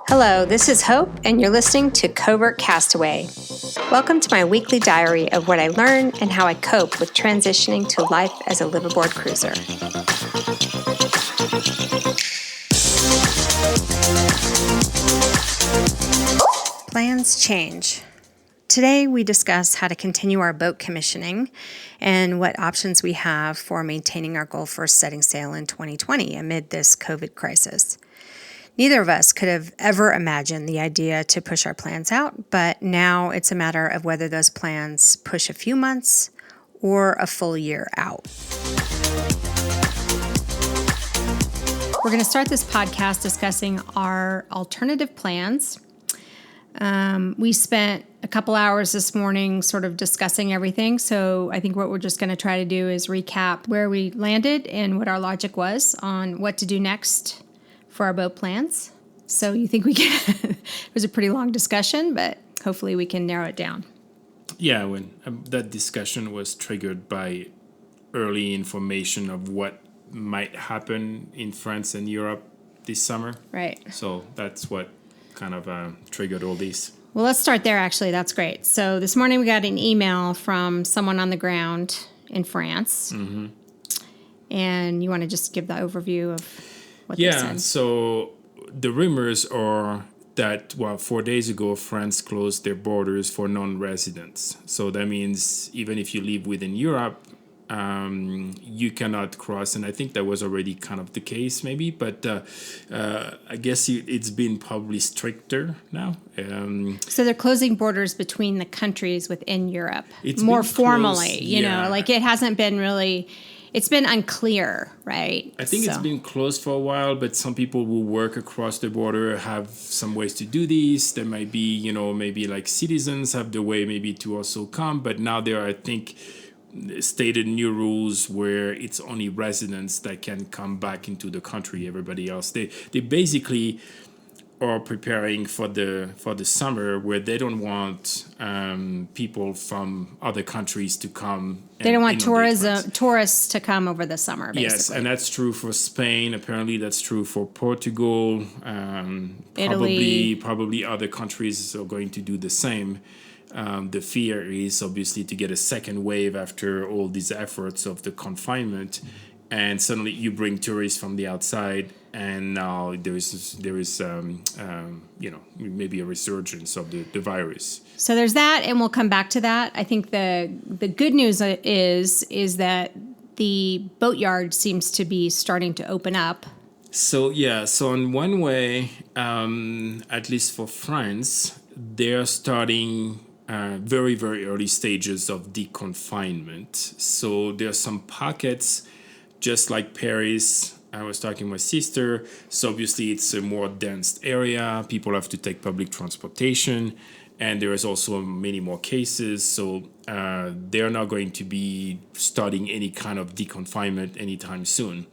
Hello, this is Hope, and you're listening to Covert Castaway. Welcome to my weekly diary of what I learn and how I cope with transitioning to life as a liveaboard cruiser. Plans change. Today, we discuss how to continue our boat commissioning and what options we have for maintaining our goal for setting sail in 2020 amid this COVID crisis. Neither of us could have ever imagined the idea to push our plans out, but now it's a matter of whether those plans push a few months or a full year out. We're going to start this podcast discussing our alternative plans. We spent a couple hours this morning sort of discussing everything, so I think what we're just going to try to do is recap where we landed and what our logic was on what to do next for our boat plans. So you think we can, it was a pretty long discussion, but hopefully we can narrow it down. Yeah, when that discussion was triggered by early information of what might happen in France and Europe this summer. Right. So that's what kind of triggered all this. Well, let's start there, actually. That's great. So this morning we got an email from someone on the ground in France. Mm-hmm. And you want to just give the overview of what they said? Yeah, so the rumors are that, 4 days ago, France closed their borders for non-residents. So that means even if you live within Europe, you cannot cross. And I think that was already kind of the case, maybe. But I guess it's been probably stricter now. So they're closing borders between the countries within Europe It's more been formally, closed, you know, like it hasn't been really, it's been unclear, right? I think it's been closed for a while, but some people who work across the border have some ways to do this. There might be, maybe like citizens have the way maybe to also come. But now there are, I think, stated new rules where it's only residents that can come back into the country. Everybody else, they basically are preparing for the summer where they don't want people from other countries to come. They don't want tourists to come over the summer, basically. Yes, and that's true for Spain. Apparently, that's true for Portugal. Italy. Probably other countries are going to do the same. The fear is obviously to get a second wave after all these efforts of the confinement, and suddenly you bring tourists from the outside, and now there is maybe a resurgence of the virus. So there's that, and we'll come back to that. I think the good news is that the boatyard seems to be starting to open up. So in one way, at least for France, they're starting very, very early stages of deconfinement. So there are some pockets, just like Paris. I was talking to my sister. So obviously it's a more dense area. People have to take public transportation. And there is also many more cases. So they're not going to be starting any kind of deconfinement anytime soon.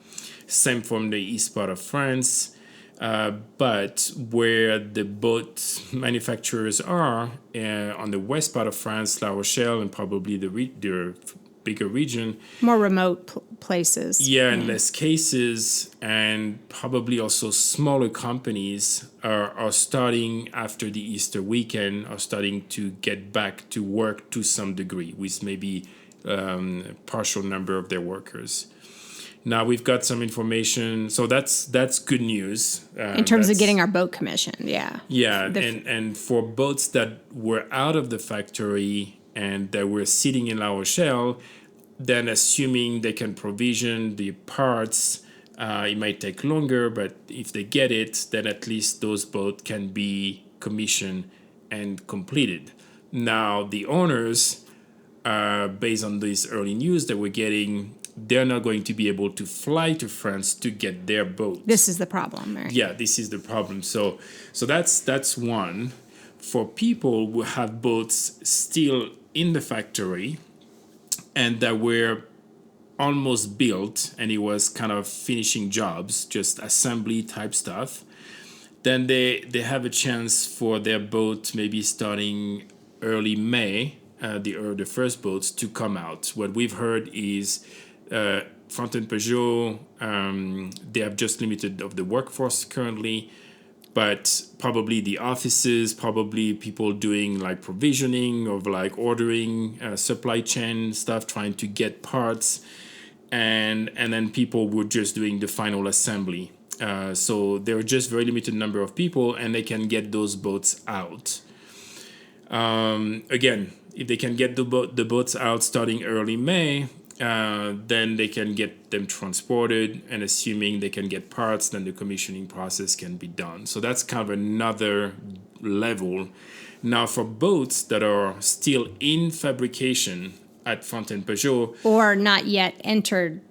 Same from the east part of France. But where the boat manufacturers are, on the west part of France, La Rochelle, and probably the bigger region. More remote places. Yeah, and less cases, and probably also smaller companies are starting after the Easter weekend, are starting to get back to work to some degree, with maybe partial number of their workers. Now we've got some information, so that's good news. In terms of getting our boat commissioned, yeah. Yeah, and for boats that were out of the factory and that were sitting in La Rochelle, then assuming they can provision the parts, it might take longer, but if they get it, then at least those boats can be commissioned and completed. Now the owners, based on this early news that we're getting, they're not going to be able to fly to France to get their boat. This is the problem, right? Yeah, this is the problem. So that's one. For people who have boats still in the factory and that were almost built and it was kind of finishing jobs, just assembly type stuff, then they have a chance for their boat maybe starting early May, the first boats to come out. What we've heard is Fontaine Peugeot, they have just limited of the workforce currently, but probably the offices, probably people doing like provisioning or like ordering supply chain stuff, trying to get parts, and then people were just doing the final assembly. So there are just very limited number of people, and they can get those boats out. Again, if they can get the boats out starting early May, then they can get them transported, and assuming they can get parts, then the commissioning process can be done. So that's kind of another level. Now, for boats that are still in fabrication at Fontaine Peugeot, or not yet entered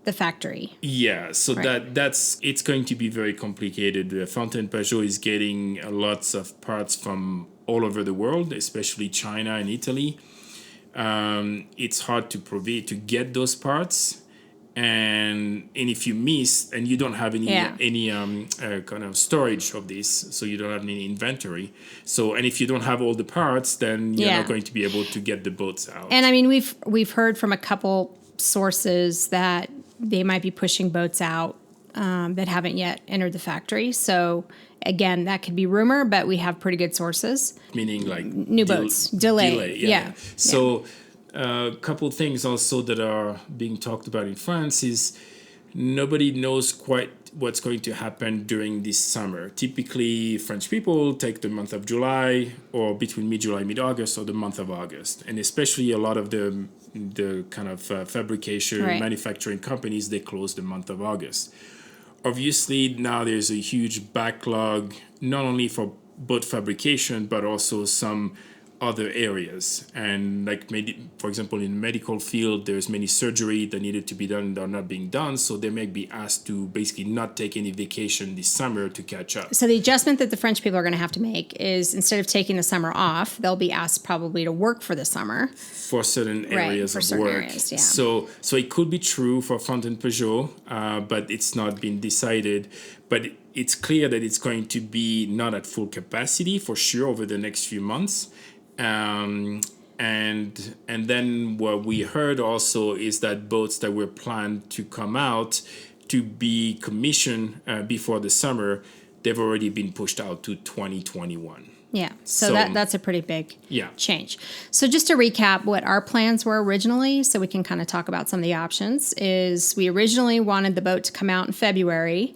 the factory. yeah, so Right. that's it's going to be very complicated. Fontaine Peugeot is getting lots of parts from all over the world, especially China and Italy. It's hard to get those parts, and if you miss and you don't have any kind of storage of this, so you don't have any inventory. So, and if you don't have all the parts, then you're not going to be able to get the boats out. And I mean, we've heard from a couple sources that they might be pushing boats out that haven't yet entered the factory. So again, that could be rumor, but we have pretty good sources. Meaning like New boats, delay. Yeah. So a couple things also that are being talked about in France is nobody knows quite what's going to happen during this summer. Typically, French people take the month of July, or between mid-July, mid-August, or the month of August. And especially a lot of the kind of fabrication, manufacturing companies, they close the month of August. Obviously, now there's a huge backlog, not only for boat fabrication, but also some other areas. And like, maybe, for example, in medical field, there's many surgery that needed to be done that are not being done. So they may be asked to basically not take any vacation this summer to catch up. So the adjustment that the French people are going to have to make is, instead of taking the summer off, they'll be asked probably to work for the summer. For certain areas of work. Areas, So it could be true for Fontaine Peugeot, but it's not been decided. But it's clear that it's going to be not at full capacity for sure over the next few months. And then what we heard also is that boats that were planned to come out to be commissioned before the summer, they've already been pushed out to 2021. Yeah, so that's a pretty big change. So just to recap what our plans were originally, so we can kind of talk about some of the options, is we originally wanted the boat to come out in February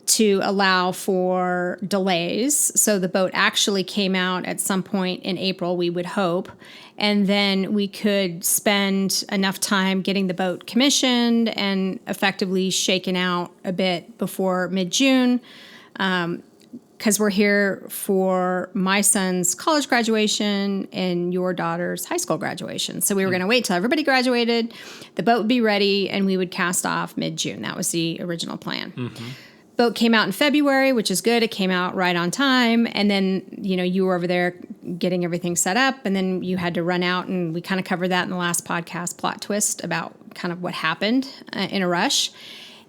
to allow for delays. So the boat actually came out at some point in April, we would hope, and then we could spend enough time getting the boat commissioned and effectively shaken out a bit before mid-June, because we're here for my son's college graduation and your daughter's high school graduation. So we were going to wait till everybody graduated, the boat would be ready, and we would cast off mid-June. That was the original plan. Mm-hmm. Boat came out in February, which is good. It came out right on time. And then, you were over there getting everything set up, and then you had to run out, and we kind of covered that in the last podcast, plot twist, about kind of what happened in a rush.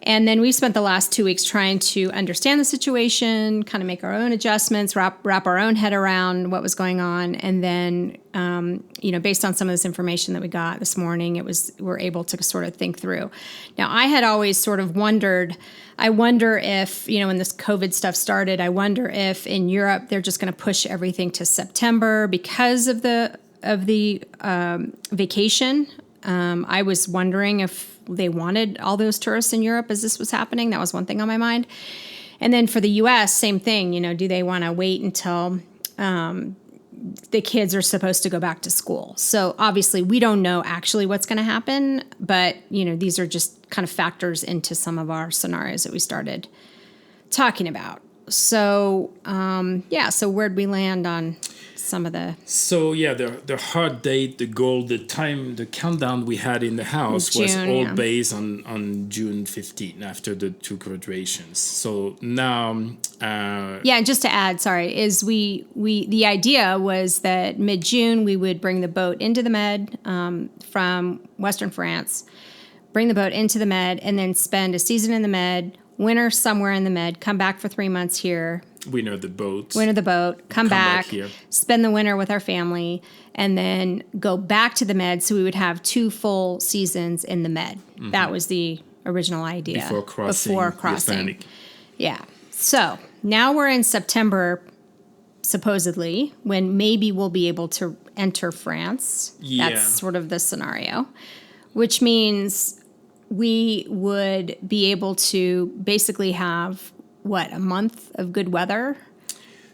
And then we spent the last 2 weeks trying to understand the situation, kind of make our own adjustments, wrap our own head around what was going on. And then, based on some of this information that we got this morning, we're able to sort of think through. Now, I had always sort of wondered, I wonder if, when this COVID stuff started, I wonder if in Europe they're just going to push everything to September because of the vacation. I was wondering if they wanted all those tourists in Europe as this was happening. That was one thing on my mind. And then for the U.S., same thing. Do they want to wait until the kids are supposed to go back to school? So obviously we don't know actually what's going to happen, but these are just kind of factors into some of our scenarios that we started talking about. So so where'd we land on some of the... So the hard date, the goal, the time, the countdown we had in the house was all based on June 15th after the 2 graduations. So now... and just to add, is we the idea was that mid-June we would bring the boat into the Med from Western France, bring the boat into the Med, and then spend a season in the Med, winter somewhere in the Med, come back for 3 months here, winter the boat, come back here, spend the winter with our family, and then go back to the Med. So we would have 2 full seasons in the Med. That was the original idea. before crossing. The Atlantic. Yeah. So now we're in September, supposedly, when maybe we'll be able to enter France. Yeah. That's sort of the scenario, which means we would be able to basically have, a month of good weather?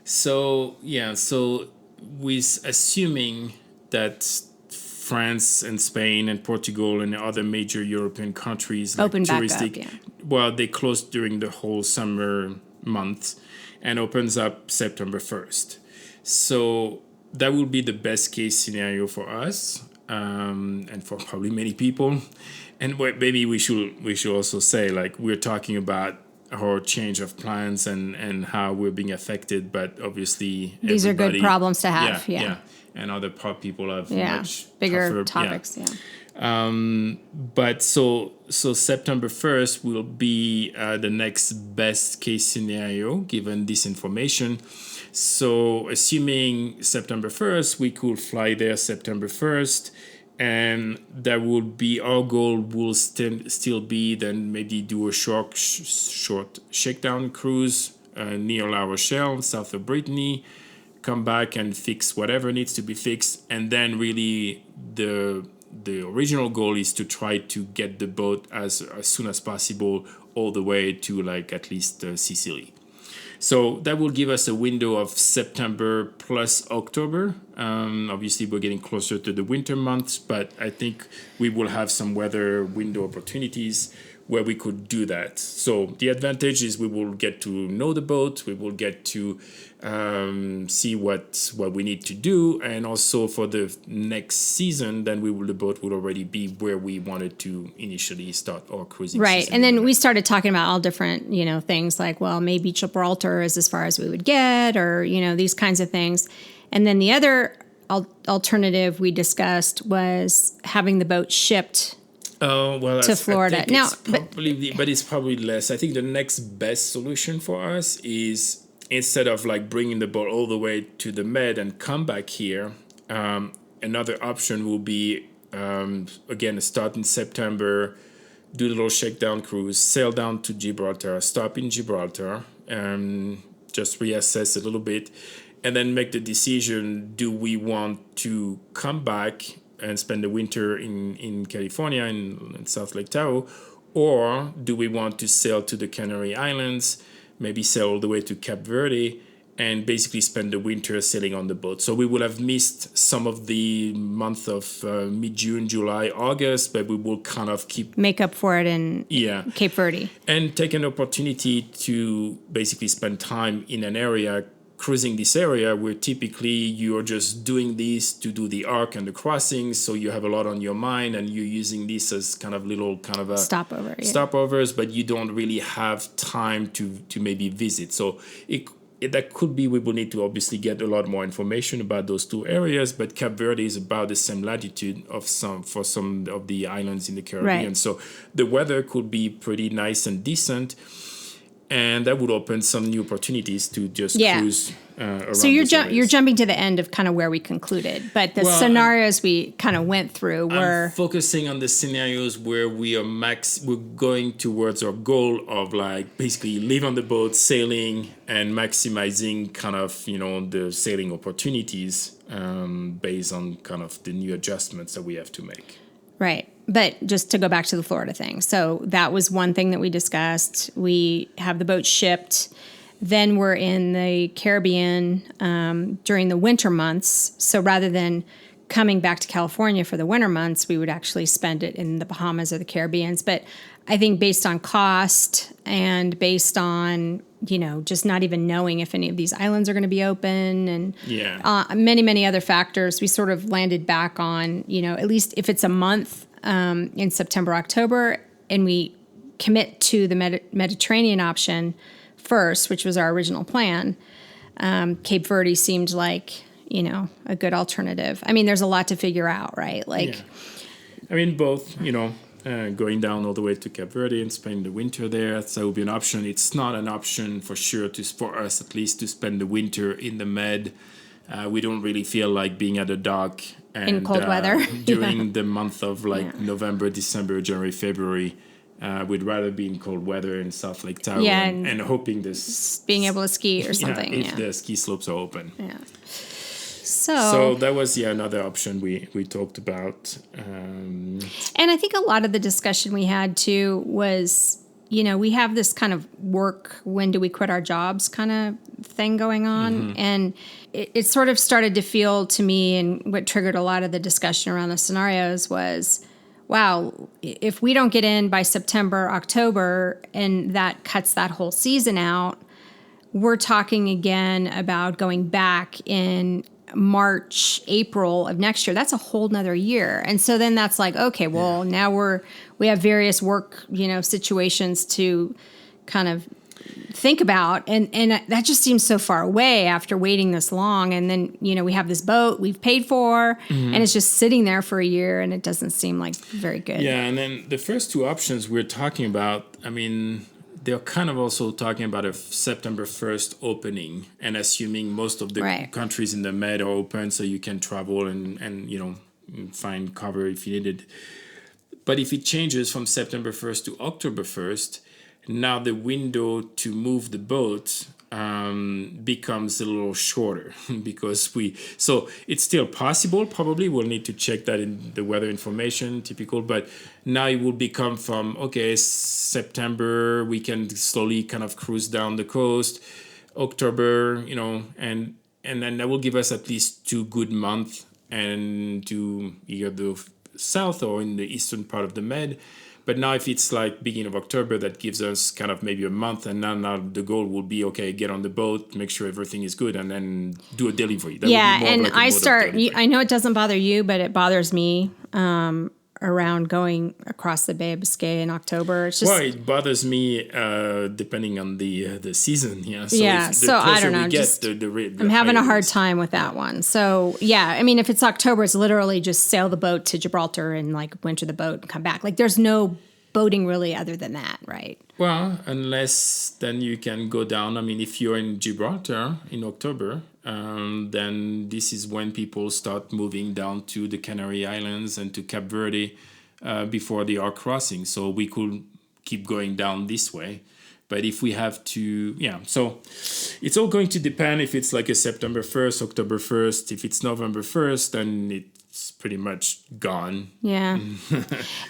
So, with assuming that France and Spain and Portugal and other major European countries open back up, yeah. Well, they closed during the whole summer month and opens up September 1st. So that will be the best case scenario for us, and for probably many people. And maybe we should also say, like, we're talking about our change of plans and how we're being affected, but obviously these are good problems to have. Yeah. And other people have much bigger tougher, topics. Yeah. But so September 1st will be the next best case scenario given this information. So assuming September 1st, we could fly there September 1st. And that would be our goal. Will still be then maybe do a short shakedown cruise near La Rochelle, south of Brittany, come back and fix whatever needs to be fixed, and then really the original goal is to try to get the boat as soon as possible all the way to like at least Sicily. So that will give us a window of September plus October. Obviously, we're getting closer to the winter months, but I think we will have some weather window opportunities where we could do that. So the advantage is we will get to know the boat, we will get to see what we need to do, and also for the next season, then the boat will already be where we wanted to initially start our cruising right. season. And then we started talking about all different, things like, well, maybe Gibraltar is as far as we would get, or, these kinds of things. And then the other alternative we discussed was having the boat shipped to Florida. Now, but it's probably less. I think the next best solution for us is, instead of like bringing the boat all the way to the Med and come back here, another option will be, again, start in September, do the little shakedown cruise, sail down to Gibraltar, stop in Gibraltar, just reassess a little bit, and then make the decision, do we want to come back and spend the winter in California, in South Lake Tahoe, or do we want to sail to the Canary Islands, maybe sail all the way to Cape Verde, and basically spend the winter sailing on the boat. So we will have missed some of the month of mid-June, July, August, but we will kind of make up for it in Cape Verde. And take an opportunity to basically spend time in an area, cruising this area where typically you're just doing this to do the arc and the crossings, so you have a lot on your mind and you're using this as kind of a stopovers, but you don't really have time to maybe visit. So that could be, we will need to obviously get a lot more information about those two areas, but Cape Verde is about the same latitude for some of the islands in the Caribbean. Right. So the weather could be pretty nice and decent, and that would open some new opportunities to just cruise around. So you're jumping to the end of kind of where we concluded, but the scenarios we kind of went through were... I'm focusing on the scenarios where we're going towards our goal of like basically live on the boat, sailing, and maximizing kind of, the sailing opportunities based on kind of the new adjustments that we have to make. Right. But just to go back to the Florida thing. So that was one thing that we discussed. We have the boat shipped. Then we're in the Caribbean during the winter months. So rather than coming back to California for the winter months, we would actually spend it in the Bahamas or the Caribbean. But I think based on cost and based on, just not even knowing if any of these islands are going to be open and many, many other factors, we sort of landed back on, at least if it's a month in September, October, and we commit to the Mediterranean option first, which was our original plan, Cape Verde seemed like, a good alternative. I mean, there's a lot to figure out, right? Both, going down all the way to Cape Verde and spend the winter there. So it would be an option. It's not an option for sure for us at least to spend the winter in the Med. We don't really feel like being at a dock and, in cold weather during the month of November, December, January, February. We'd rather be in cold weather in South Lake Tahoe and hoping this being able to ski or something. If the ski slopes are open. Yeah. So that was another option we talked about. And I think a lot of the discussion we had too was, we have this kind of work, when do we quit our jobs kind of thing going on. And it sort of started to feel to me, and what triggered a lot of the discussion around the scenarios was, wow, if we don't get in by September, October, and that cuts that whole season out, we're talking again about going back in March, April of next year. That's a whole nother year. And so then that's like, okay, well, now we have various work, situations to kind of think about. And that just seems so far away after waiting this long. And then, we have this boat we've paid for and it's just sitting there for a year, and it doesn't seem like very good. Yeah. And then the first two options we're talking about, they're kind of also talking about a September 1st opening, and assuming most of the countries in the Med are open, so you can travel and find cover if you need it. But if it changes from September 1st to October 1st, now the window to move the boat becomes a little shorter because so it's still possible. Probably we'll need to check that in the weather information, typical, but now it will become from, September, we can slowly kind of cruise down the coast, October, and then that will give us at least 2 good months and to either the south or in the eastern part of the Med. But now if it's like beginning of October, that gives us kind of maybe a month. And now the goal will be, get on the boat, make sure everything is good, and then do a delivery. That and I know it doesn't bother you, but it bothers me around going across the Bay of Biscay in October. It's just, it bothers me depending on the season. Yeah. So I don't know. I'm having a hard time with that one. So if it's October, it's literally just sail the boat to Gibraltar and winter the boat and come back. There's no boating really other than that, right? Well, unless then you can go down. If you're in Gibraltar in October, then this is when people start moving down to the Canary Islands and to Cape Verde before they are crossing. So we could keep going down this way. But if we have to, so it's all going to depend if it's like a September 1st, October 1st. If it's November 1st, then it's pretty much gone. Yeah.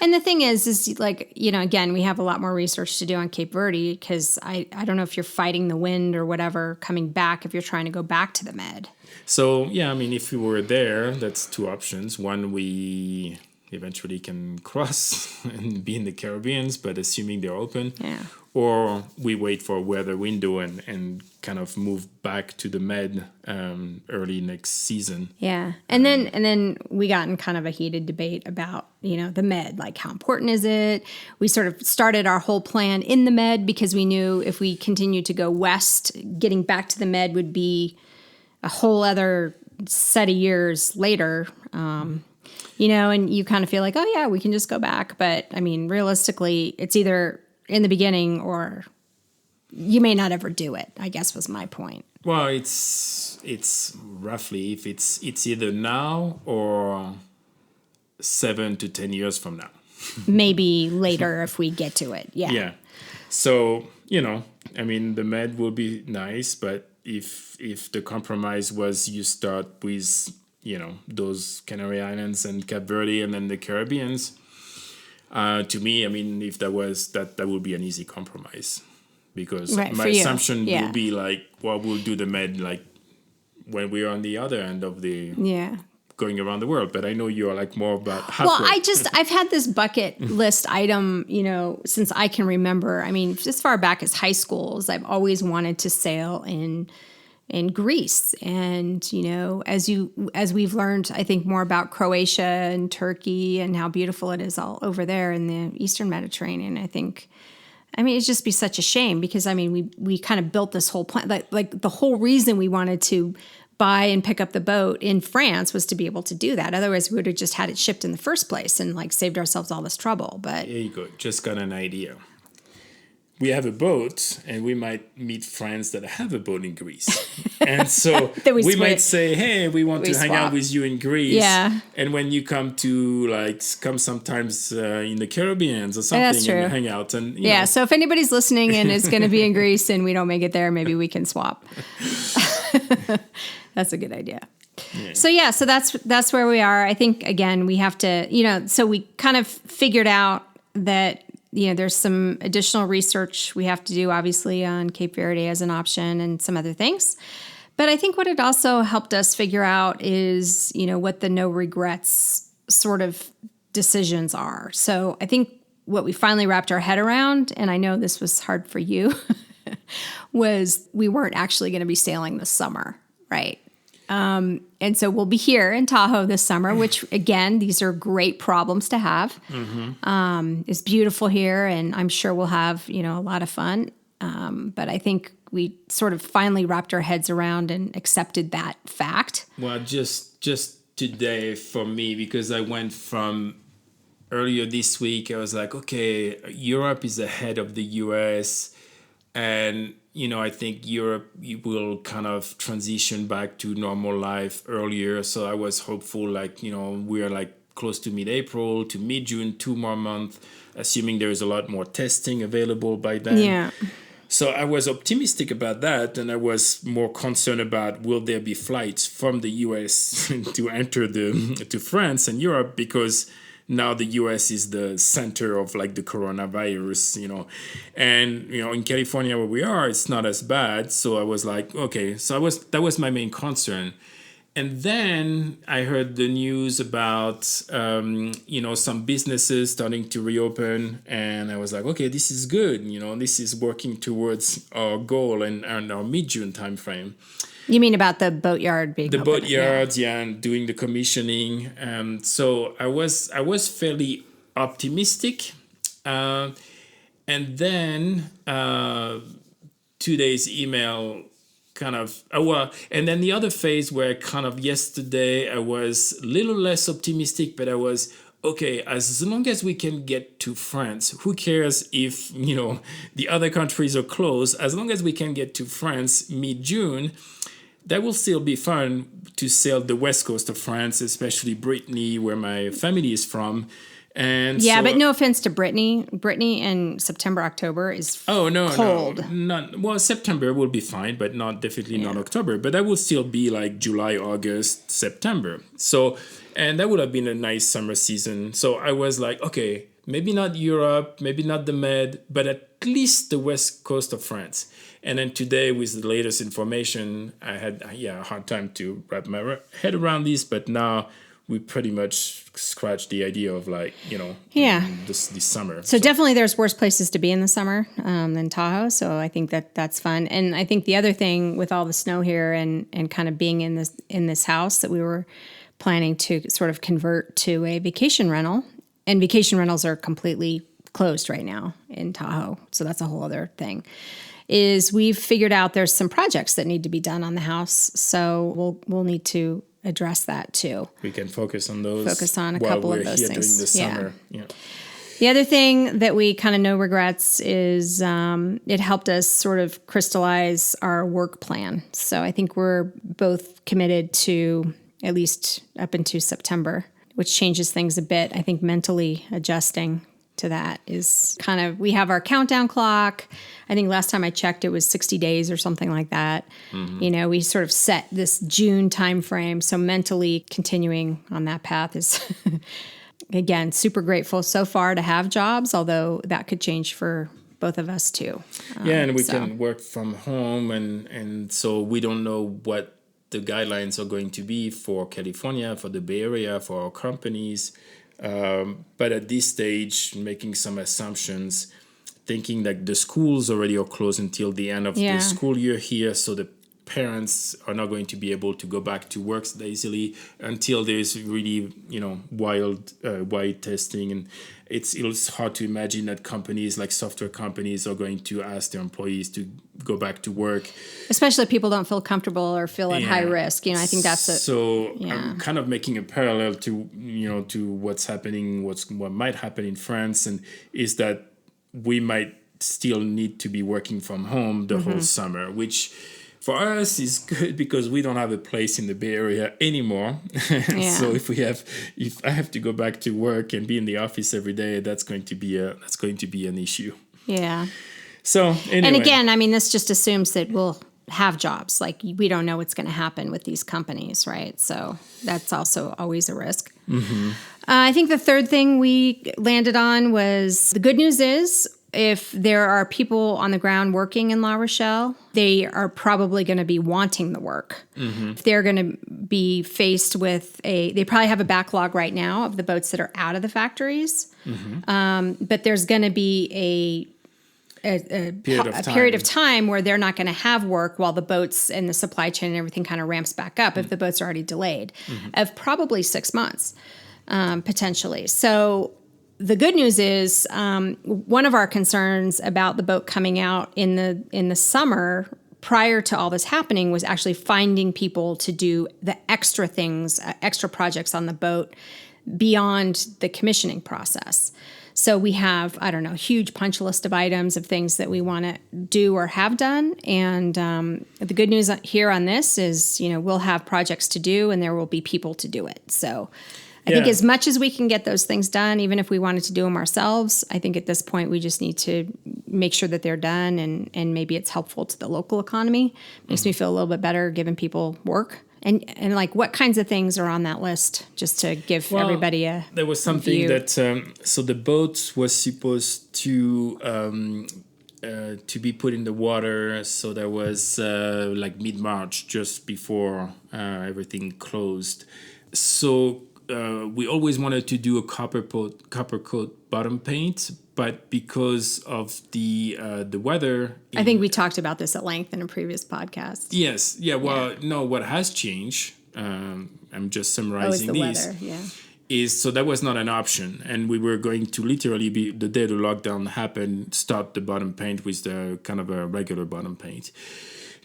And the thing is again, we have a lot more research to do on Cape Verde because I don't know if you're fighting the wind or whatever coming back if you're trying to go back to the Med. So, if we were there, that's 2 options. One, we eventually can cross and be in the Caribbean, but assuming they're open. Yeah. Or we wait for a weather window and kind of move back to the Med early next season. Yeah. And then we got in kind of a heated debate about, the Med, how important is it? We sort of started our whole plan in the Med because we knew if we continued to go west, getting back to the Med would be a whole other set of years later. And you kind of feel like, we can just go back. But realistically, it's either in the beginning or you may not ever do it, I guess was my point. Well, it's roughly, if it's either now or 7 to 10 years from now. Maybe later if we get to it. Yeah. Yeah. So, the Med will be nice, but if the compromise was you start with, those Canary Islands and Cape Verde and then the Caribbeans, to me, if that was that would be an easy compromise because my assumption will be we'll do the Med when we're on the other end of the going around the world. But I know you're more about halfway. Well, I've had this bucket list item, since I can remember. As far back as high schools, I've always wanted to sail in Greece. And, as we've learned, I think more about Croatia and Turkey and how beautiful it is all over there in the Eastern Mediterranean, I think, it'd just be such a shame because, we kind of built this whole plan, like the whole reason we wanted to by and pick up the boat in France was to be able to do that. Otherwise, we would have just had it shipped in the first place and like saved ourselves all this trouble. But there you go. Just got an idea. We have a boat, and we might meet friends that have a boat in Greece. And so we might say, hey, we want to hang out with you in Greece. Yeah. And when you come sometimes in the Caribbean or something and hang out. And you know. So if anybody's listening and is going to be in Greece and we don't make it there, maybe we can swap. That's a good idea. Yeah. So that's where we are. I think, again, we have to, so we kind of figured out that, there's some additional research we have to do, obviously, on Cape Verde as an option and some other things. But I think what it also helped us figure out is, what the no regrets sort of decisions are. So I think what we finally wrapped our head around, and I know this was hard for you, was we weren't actually going to be sailing this summer, right? And so we'll be here in Tahoe this summer, which, again, these are great problems to have. Mm-hmm. It's beautiful here, and I'm sure we'll have, a lot of fun. But I think we sort of finally wrapped our heads around and accepted that fact. Well, just today for me, because I went from earlier this week, I was like, okay, Europe is ahead of the US, and I think Europe will kind of transition back to normal life earlier. So I was hopeful, we're like close to mid-April to mid-June, 2 more months, assuming there is a lot more testing available by then. Yeah. So I was optimistic about that, and I was more concerned about will there be flights from the US to enter to France and Europe, because now the US is the center of the coronavirus, and, in California where we are, it's not as bad. So I was like, okay, so that was my main concern. And then I heard the news about, some businesses starting to reopen, and I was like, okay, this is good. This is working towards our goal and our mid-June timeframe. You mean about the boatyard being open? Boatyard, and doing the commissioning. So I was fairly optimistic, and then today's email kind of and then the other phase where kind of yesterday I was a little less optimistic, but I was okay, as long as we can get to France, who cares if the other countries are closed? As long as we can get to France mid-June, that will still be fun to sail the west coast of France, especially Brittany, where my family is from. And but no offense to Brittany. Brittany in September, October is cold. September will be fine, but definitely not October. But that will still be like July, August, September. So, and that would have been a nice summer season. So I was like, okay, maybe not Europe, maybe not the Med, but at least the west coast of France. And then today, with the latest information, I had a hard time to wrap my head around this, but now we pretty much scratched the idea of this summer. So definitely there's worse places to be in the summer than Tahoe. So I think that's fun. And I think the other thing with all the snow here and kind of being in this house that we were planning to sort of convert to a vacation rental, and vacation rentals are completely closed right now in Tahoe. So that's a whole other thing. Is we've figured out there's some projects that need to be done on the house. So we'll need to address that too. We can focus on those. Focus on a couple of those things. During the summer. Yeah. The other thing that we kind of no regrets is it helped us sort of crystallize our work plan. So I think we're both committed to at least up into September, which changes things a bit. I think mentally adjusting to that is kind of, we have our countdown clock. I think last time I checked, it was 60 days or something like that. Mm-hmm. We sort of set this June time frame. So mentally continuing on that path is, again, super grateful so far to have jobs, although that could change for both of us too. And we can work from home. And so we don't know what the guidelines are going to be for California, for the Bay Area, for our companies. But at this stage, making some assumptions, thinking that the schools already are closed until the end of the school year here. So the parents are not going to be able to go back to work that easily until there's really, wide testing. And it's hard to imagine that companies like software companies are going to ask their employees to go back to work. Especially if people don't feel comfortable or feel at high risk. I think that's it. So I'm kind of making a parallel to, to what's happening, what might happen in France, and is that we might still need to be working from home the whole summer, which for us is good because we don't have a place in the Bay Area anymore. So if I have to go back to work and be in the office every day, that's going to be an issue. Yeah. So anyway. And again, I mean, this just assumes that we'll have jobs. Like, we don't know what's going to happen with these companies, right? So that's also always a risk. I think the third thing we landed on was the good news is, if there are people on the ground working in La Rochelle, they are probably going to be wanting the work. If they're going to be faced with they probably have a backlog right now of the boats that are out of the factories. But there's going to be a period of time where they're not going to have work while the boats and the supply chain and everything kind of ramps back up if the boats are already delayed, of probably 6 months, potentially. So the good news is, one of our concerns about the boat coming out in the summer prior to all this happening was actually finding people to do the extra things, extra projects on the boat beyond the commissioning process. So we have, a huge punch list of items of things that we want to do or have done. And the good news here on this is, we'll have projects to do and there will be people to do it. So I think as much as we can get those things done, even if we wanted to do them ourselves, I think at this point we just need to make sure that they're done, and maybe it's helpful to the local economy. Makes me feel a little bit better giving people work. And like, what kinds of things are on that list, just to give everybody a There was something view. that so the boat was supposed to be put in the water. So there was like mid-March, just before everything closed. So we always wanted to do a copper coat bottom paint, but because of the weather, I think we talked about this at length in a previous podcast. Yes, yeah. Well, no, what has changed? I'm just summarizing these. Weather, yeah. Is so that was not an option, and we were going to literally be the day the lockdown happened, start the bottom paint with the kind of a regular bottom paint.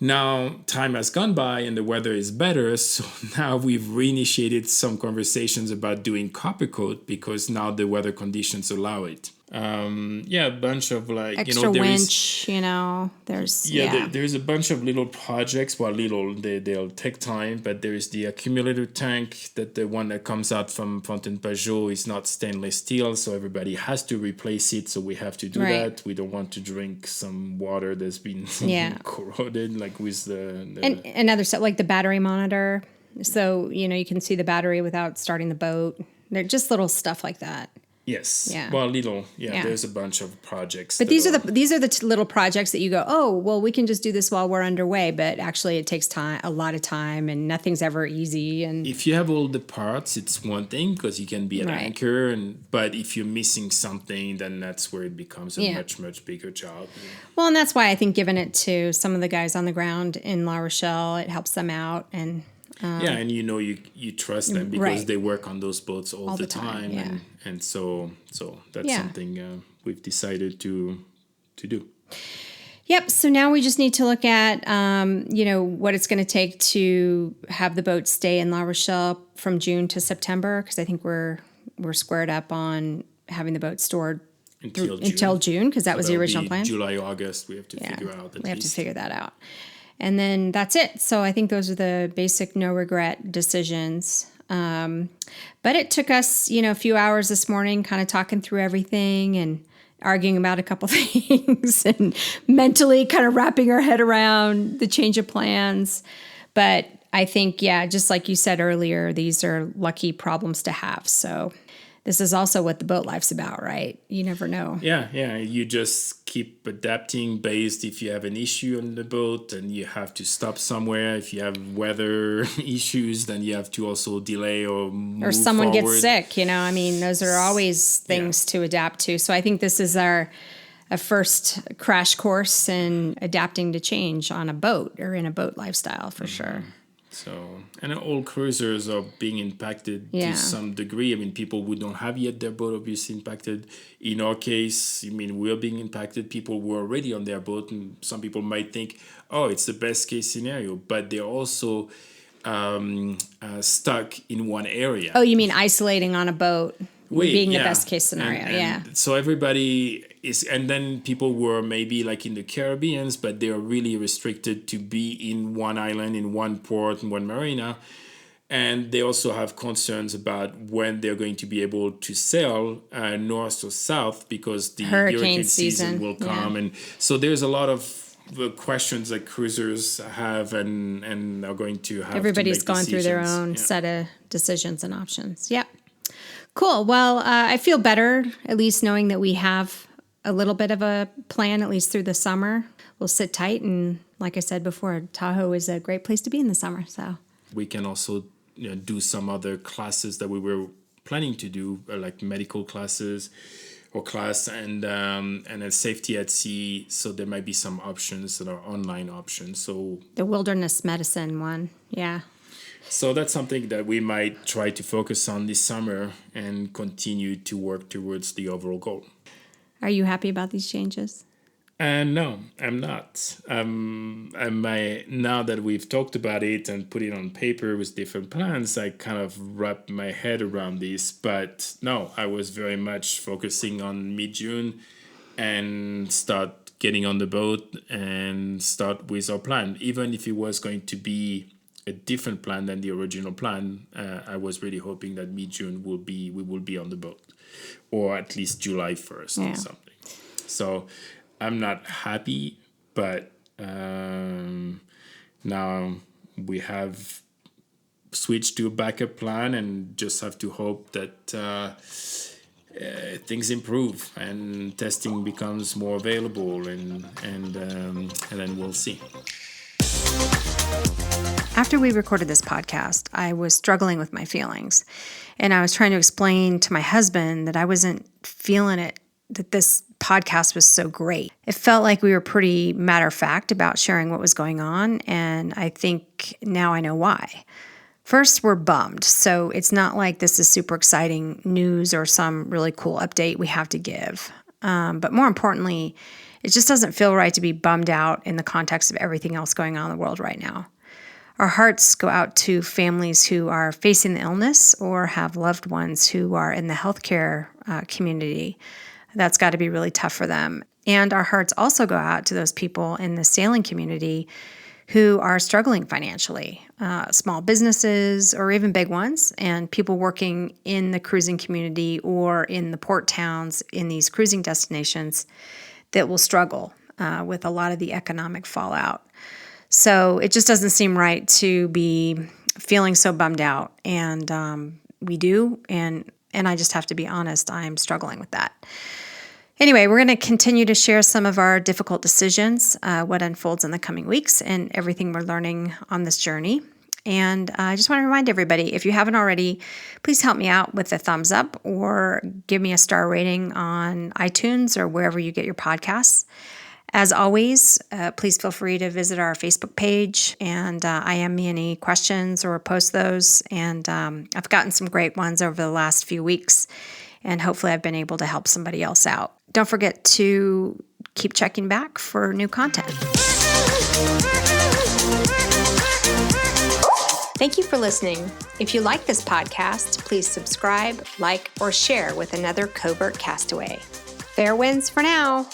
Now, time has gone by and the weather is better, so now we've reinitiated some conversations about doing copper coat because now the weather conditions allow it. A bunch of like extra winch, there's a bunch of little projects. Well, they'll take time, but there's the accumulator tank, that the one that comes out from Fontaine-Pajot is not stainless steel, so everybody has to replace it. So we have to do that. We don't want to drink some water that's been corroded, like with and other stuff like the battery monitor. So you can see the battery without starting the boat. They're just little stuff like that. Yes. Yeah. Well, there's a bunch of projects. But these are the little projects that you go, oh, well, we can just do this while we're underway. But actually, it takes time, a lot of time, and nothing's ever easy. And if you have all the parts, it's one thing because you can be an anchor. But if you're missing something, then that's where it becomes a much bigger job. Yeah. Well, and that's why I think giving it to some of the guys on the ground in La Rochelle, it helps them out. And and you trust them because they work on those boats all the time. And so that's something we've decided to do. Yep. So now we just need to look at, what it's going to take to have the boat stay in La Rochelle from June to September, because I think we're squared up on having the boat stored until June, because that was the original plan. July, August, we have to figure out. We have to figure that out. And then that's it. So I think those are the basic no regret decisions. But it took us, a few hours this morning kind of talking through everything and arguing about a couple things and mentally kind of wrapping our head around the change of plans. But I think, just like you said earlier, these are lucky problems to have. So this is also what the boat life's about, right? You never know. Yeah. You just keep adapting based if you have an issue on the boat and you have to stop somewhere. If you have weather issues, then you have to also delay or move or someone forward. Gets sick. Those are always things to adapt to. So I think this is our a first crash course in adapting to change on a boat or in a boat lifestyle for sure. So, and all cruisers are being impacted to some degree. I mean, people who don't have yet their boat obviously impacted. In our case, I mean, we're being impacted. People who are already on their boat, and some people might think, oh, it's the best case scenario, but they're also stuck in one area. Oh, you mean isolating on a boat being the best case scenario? And so everybody is, and then people were maybe like in the Caribbean, but they are really restricted to be in one island, in one port, in one marina. And they also have concerns about when they're going to be able to sail north or south because the hurricane season will come. And so there's a lot of the questions that cruisers have and are going to have. Everybody's going through their own set of decisions and options. Yep. Cool. Well, I feel better, at least knowing that we have a little bit of a plan, at least through the summer. We'll sit tight. And like I said before, Tahoe is a great place to be in the summer. So we can also do some other classes that we were planning to do, like medical classes or class and a safety at sea. So there might be some options that are online options. So the wilderness medicine one. Yeah. So that's something that we might try to focus on this summer and continue to work towards the overall goal. Are you happy about these changes? No, I'm not. Now that we've talked about it and put it on paper with different plans, I kind of wrapped my head around this. But no, I was very much focusing on mid-June and start getting on the boat and start with our plan. Even if it was going to be a different plan than the original plan, I was really hoping that mid-June we will be on the boat, or at least July 1st or something. So I'm not happy, but now we have switched to a backup plan and just have to hope that things improve and testing becomes more available, and then we'll see. After we recorded this podcast, I was struggling with my feelings, and I was trying to explain to my husband that I wasn't feeling it, that this podcast was so great. It felt like we were pretty matter-of-fact about sharing what was going on, and I think now I know why. First, we're bummed, so it's not like this is super exciting news or some really cool update we have to give. But more importantly, it just doesn't feel right to be bummed out in the context of everything else going on in the world right now. Our hearts go out to families who are facing the illness or have loved ones who are in the healthcare community. That's got to be really tough for them. And our hearts also go out to those people in the sailing community who are struggling financially, small businesses or even big ones, and people working in the cruising community or in the port towns in these cruising destinations that will struggle with a lot of the economic fallout. So it just doesn't seem right to be feeling so bummed out, and we do, and I just have to be honest, I'm struggling with that. Anyway, we're going to continue to share some of our difficult decisions, what unfolds in the coming weeks, and everything we're learning on this journey. And I just want to remind everybody, if you haven't already, please help me out with a thumbs up or give me a star rating on iTunes or wherever you get your podcasts. As always, please feel free to visit our Facebook page and IM me any questions or post those. And I've gotten some great ones over the last few weeks, and hopefully I've been able to help somebody else out. Don't forget to keep checking back for new content. Thank you for listening. If you like this podcast, please subscribe, like, or share with another Covert Castaway. Fair winds for now.